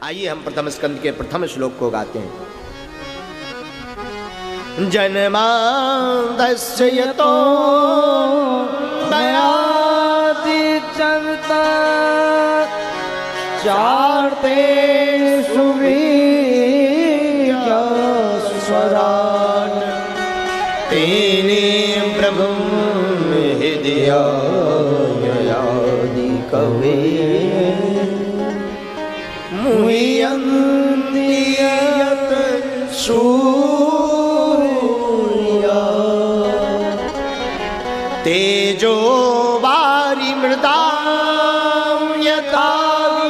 आइए हम प्रथम स्कंद के प्रथम श्लोक को गाते हैं। जन्मादस्य यतो दयाति जन्ता चार्ते सुवीर्यस्वरान् तेने प्रभुं हृदयादि कवे मुह्यन्ति यत् सूर्या तेजो वारि मृदां यथा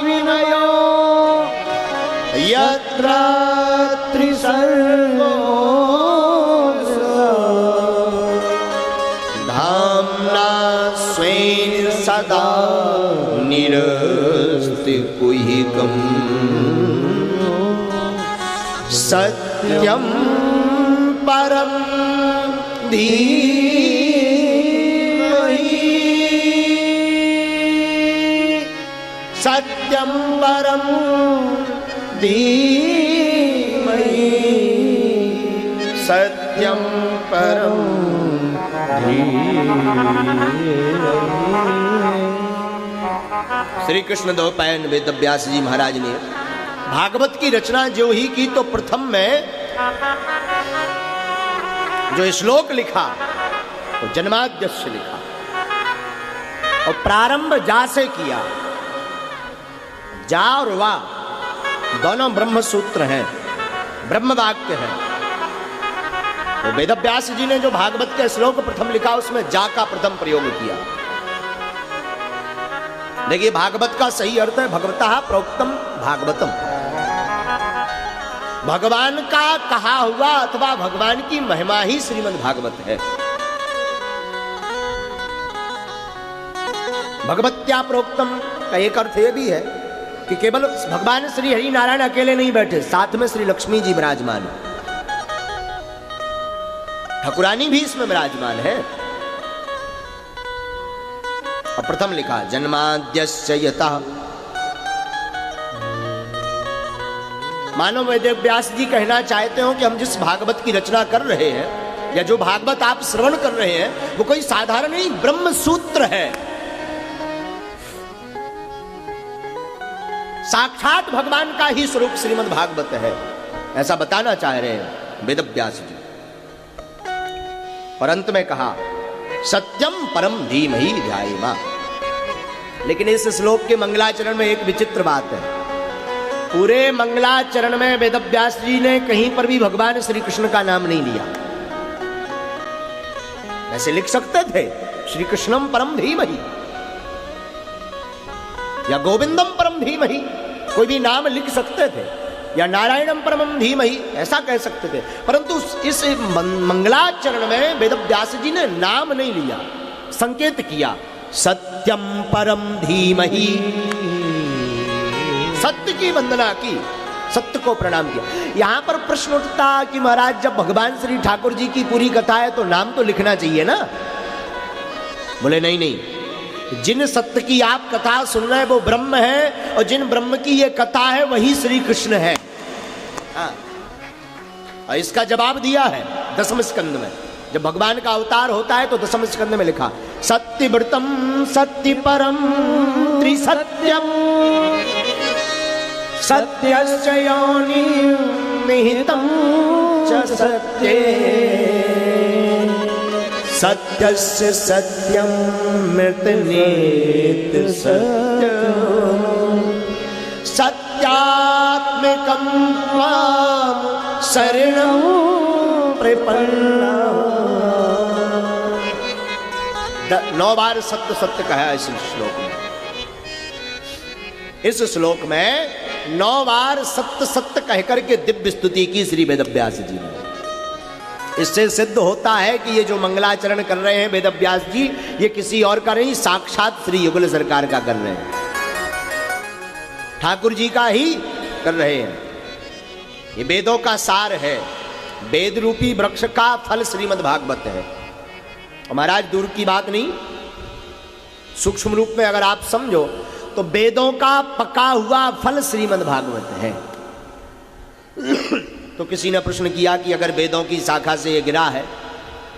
विनयो यत्र त्रिसर्गो धाम्ना स्वेन सदा निरस्तिकुहिकम् सत्यं परं धीमहि सत्यं परं धीमहि सत्यं परं धीमहि। श्री कृष्ण द्वैपायन वेद व्यास जी महाराज ने भागवत की रचना जो ही की तो प्रथम में जो श्लोक लिखा वो जन्माद्यस्य लिखा और प्रारंभ जा से किया। जा और वा दोनों ब्रह्म सूत्र हैं, ब्रह्म वाक्य है। तो वेदव्यास जी ने जो भागवत का श्लोक प्रथम लिखा उसमें जा का प्रथम प्रयोग किया। देखिए भागवत का सही अर्थ है भगवतः प्रोक्तम भागवतम, भगवान का कहा हुआ अथवा भगवान की महिमा ही श्रीमद् भागवत है। भगवत्या प्रोक्तम का एक अर्थ यह भी है कि केवल भगवान श्री हरि नारायण अकेले नहीं बैठे, साथ में श्री लक्ष्मी जी विराजमान है, ठाकुरानी भी इसमें विराजमान है। और प्रथम लिखा जन्माद्यस्य यतः, मानो वेद व्यास जी कहना चाहते हो कि हम जिस भागवत की रचना कर रहे हैं या जो भागवत आप श्रवण कर रहे हैं वो कोई साधारण नहीं ब्रह्म सूत्र है, साक्षात भगवान का ही स्वरूप श्रीमद् भागवत है, ऐसा बताना चाह रहे हैं वेद व्यास जी। और अंत में कहा सत्यम परम धीमहि ध्यायेमा। लेकिन इस श्लोक के मंगलाचरण में एक विचित्र बात है, पूरे मंगलाचरण में वेदव्यास जी ने कहीं पर भी भगवान श्री कृष्ण का नाम नहीं लिया। ऐसे लिख सकते थे श्री कृष्णम परम धीमहि या गोविंदम परम धीमहि, कोई भी नाम लिख सकते थे, या नारायणम परमम धीमहि ऐसा कह सकते थे, परंतु इस मंगलाचरण में वेदव्यास जी ने नाम नहीं लिया, संकेत किया सत्यम परम धीमहि, सत्य की वंदना की, सत्य को प्रणाम किया। यहां पर प्रश्न उठता कि महाराज जब भगवान श्री ठाकुर जी की पूरी कथा है तो नाम तो लिखना चाहिए ना। बोले नहीं नहीं, जिन सत्य की आप कथा सुन रहे हैं वो ब्रह्म है और जिन ब्रह्म की ये कथा है वही श्री कृष्ण है। हाँ, और इसका जवाब दिया है दसम स्कंद में। जब भगवान का अवतार होता है तो दसम स्कंद में लिखा सत्यव्रतम सत्य परम त्रिसत्यम सत्यस्य योनि निहितं च सत्ये सत्यस्य सत्यं मृतनेत सत्यं सत्यात्मकं त्वां शरणं प्रपन्ना। 9 बार सत्य सत्य कहा इस श्लोक में। इस श्लोक में 9 बार सत्य सत्य कहकर के दिव्य स्तुति की श्री वेदव्यास जी ने। इससे सिद्ध होता है कि ये जो मंगलाचरण कर रहे हैं वेदव्यास जी, ये किसी और का नहीं, साक्षात श्री युगल सरकार का कर रहे हैं, ठाकुर जी का ही कर रहे हैं। ये वेदों का सार है, वेद रूपी वृक्ष का फल श्रीमद् भागवत है। महाराज दूर की बात नहीं, सूक्ष्म रूप में अगर आप समझो तो वेदों का पका हुआ फल श्रीमद् भागवत है। तो किसी ने प्रश्न किया कि अगर वेदों की शाखा से ये गिरा है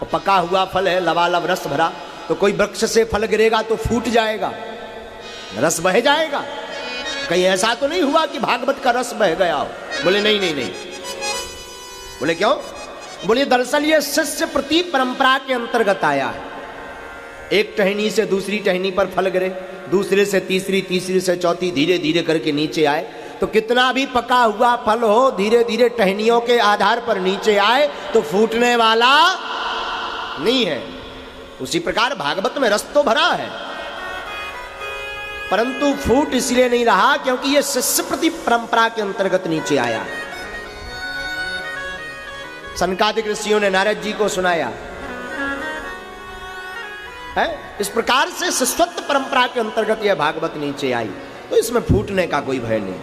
और पका हुआ फल है, लबालब रस भरा, तो कोई वृक्ष से फल गिरेगा तो फूट जाएगा, रस बह जाएगा। कहीं ऐसा तो नहीं हुआ कि भागवत का रस बह गया हो? बोले नहीं नहीं नहीं। बोले क्यों? बोले दरअसल ये शिष्य प्रति परंपरा के अंतर्गत आया है। एक टहनी से दूसरी टहनी पर फल गिरे, दूसरे से तीसरी, तीसरी से चौथी, धीरे धीरे करके नीचे आए। तो कितना भी पका हुआ फल हो, धीरे धीरे टहनियों के आधार पर नीचे आए तो फूटने वाला नहीं है। उसी प्रकार भागवत में रस तो भरा है, परंतु फूट इसलिए नहीं रहा क्योंकि यह शिष्य प्रति परंपरा के अंतर्गत नीचे आया। सनकादिक ऋषियों ने नारद जी को सुनाया है। इस प्रकार से शिष्यत्व परंपरा के अंतर्गत यह भागवत नीचे आई, तो इसमें फूटने का कोई भय नहीं।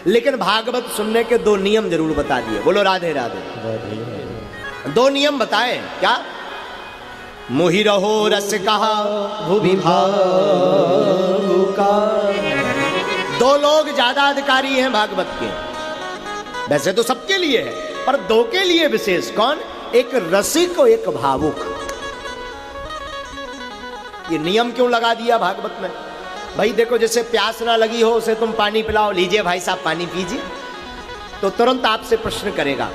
लेकिन भागवत सुनने के दो नियम जरूर बता दिए। बोलो राधे राधे। दो नियम बताए। क्या? मोहि रहो रस कहा भूभि भावुका। दो लोग ज्यादा अधिकारी हैं भागवत के, वैसे तो सबके लिए है, पर दो के लिए विशेष। कौन? एक रसिक और एक भावुक। ये नियम क्यों लगा दिया भागवत में? भाई देखो, जैसे प्यास ना लगी हो उसे तुम पानी पिलाओ, लीजिए भाई साहब पानी पीजिए, तो तुरंत आपसे प्रश्न करेगा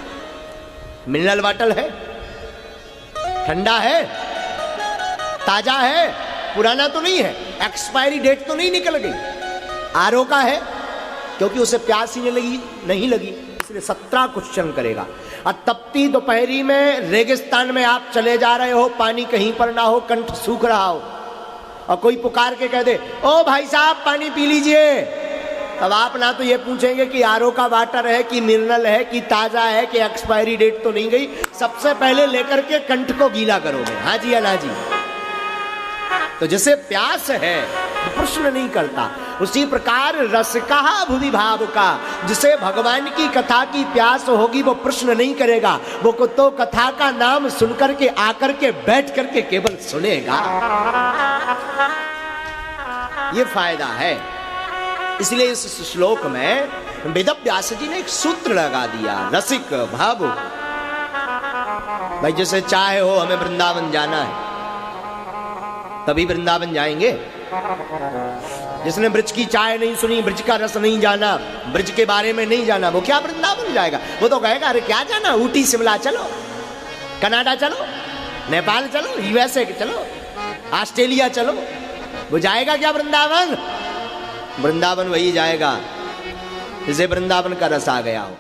मिनरल वाटर है, ठंडा है, ताजा है, पुराना तो नहीं है, एक्सपायरी डेट तो नहीं निकल गई, आरओ का है, क्योंकि उसे प्यास ही नहीं लगी, इसलिए 17 क्वेश्चन करेगा। और तपती दोपहरी में रेगिस्तान में आप चले जा रहे हो, पानी कहीं पर ना हो, कंठ सूख रहा हो, और कोई पुकार के कह दे ओ भाई साहब पानी पी लीजिए, तब आप ना तो ये पूछेंगे कि आरओ का वाटर है कि मिनरल है कि ताजा है कि एक्सपायरी डेट तो नहीं गई, सबसे पहले लेकर के कंठ को गीला करोगे, हाँ जी या ना जी। तो जैसे प्यास है वो प्रश्न नहीं करता, उसी प्रकार रस कहा भूभि भावुका, जिसे भगवान की कथा की प्यास होगी वो प्रश्न नहीं करेगा, वो तो कथा का नाम सुनकर के आकर के बैठ करके केवल सुनेगा। ये फायदा है। इसलिए इस श्लोक में वेदव्यास जी ने एक सूत्र लगा दिया, रसिक भावुक। भाई जैसे चाहे हो हमें वृंदावन जाना है, तभी वृंदावन जाएंगे। जिसने ब्रज की चाय नहीं सुनी, ब्रज का रस नहीं जाना, ब्रज के बारे में नहीं जाना, वो क्या वृंदावन जाएगा? वो तो कहेगा अरे क्या जाना, ऊटी शिमला चलो, कनाडा चलो, नेपाल चलो, यूएसए चलो, ऑस्ट्रेलिया चलो। वो जाएगा क्या वृंदावन? वृंदावन वही जाएगा जिसे वृंदावन का रस आ गया हो।